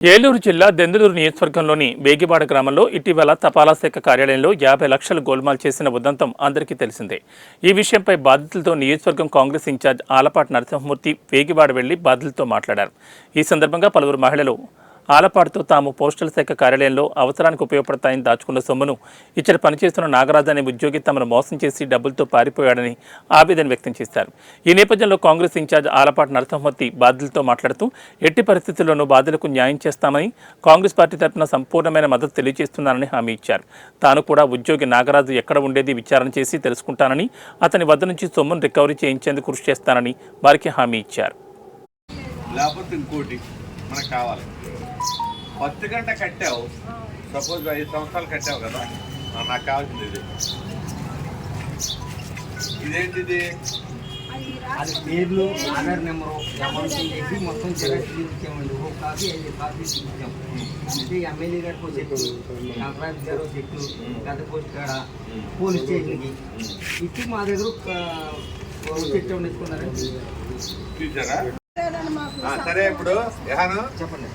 ఏలూరు జిల్లా దెందులూరు నియోజకవర్గంలోని వేగివాడ గ్రామంలో ఇటీవల తపాలా శాఖ కార్యాలయంలో 50 లక్షల గోల్మాల్ చేసిన ఉదంతం అందరికీ తెలిసిందే. ఈ విషయంపై బాధితులతో నియోజకవర్గం కాంగ్రెస్ ఇన్ఛార్జ్ ఆలపాటి నరసింహమూర్తి వేగివాడ వెళ్లి బాధితులతో మాట్లాడారు. ఈ సందర్భంగా పలువురు మహిళలు ఆలపాటితో తాము పోస్టల్ శాఖ కార్యాలయంలో అవసరానికి ఉపయోగపడతాయని దాచుకున్న సొమ్మును ఇచ్చట పనిచేస్తున్న నాగరాజు అనే ఉద్యోగి తమను మోసం చేసి డబ్బులతో పారిపోయాడని ఆవేదన వ్యక్తం చేశారు. ఈ నేపథ్యంలో కాంగ్రెస్ ఇన్ఛార్జ్ ఆలపాటి నరసింహమూర్తి బాధితులతో మాట్లాడుతూ ఎట్టి పరిస్థితుల్లోనూ బాధితులకు న్యాయం చేస్తామని, కాంగ్రెస్ పార్టీ తరఫున సంపూర్ణమైన మద్దతు తెలియజేస్తున్నానని హామీ ఇచ్చారు. తాను కూడా ఉద్యోగి నాగరాజు ఎక్కడ ఉండేది విచారణ చేసి తెలుసుకుంటానని, అతని వద్ద నుంచి సొమ్మును రికవరీ చేయించేందుకు కృషి చేస్తానని వారికి హామీ ఇచ్చారు. పత్తు గంట కట్టావు, సపోజ్ 5 సంవత్సరాలు కట్టావు కదా, నాకు కావాల్సింది ఇది. ఇదేంటిది? అది పేర్లు, ఆధార్ నెంబరు చెప్పి మొత్తం జిరాక్స్ ఇచ్చామండి. ఒక కాపీ 5 కాపీస్ ఇచ్చాం. అంటే ఎమ్మెల్యే గారికి చెట్టు, కలెక్టర్ గారు చెట్టు, పెద్ద పోస్ట్ కాడ పోలీస్ స్టేషన్కి ఇచ్చి మా దగ్గర చెట్టు ఉండించుకున్నారండి. చూసారా? సరే, ఇప్పుడు చెప్పండి.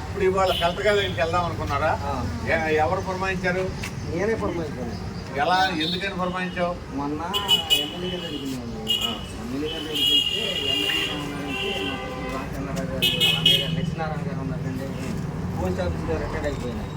ఇప్పుడు ఇవాళ కలెక్టర్ గారికి వెళ్దాం అనుకున్నారా? ఎవరు పురమాయించారు? నేనే పురమాయించాను. ఎలా, ఎందుకని పురమాయించావు? మొన్న ఎమ్మెల్యే గారు అడిగినాను. ఎమ్మెల్యే గారు అడిగితే ఎమ్మెల్యే గారు ఉన్నారంటే రామచంద్రరావు గారు, అన్నయ్య గారు లక్ష్మీనారాయణ గారు ఉన్నారండి. పోస్ట్ ఆఫీస్ గారు రిటైర్డ్ అయిపోయినారు.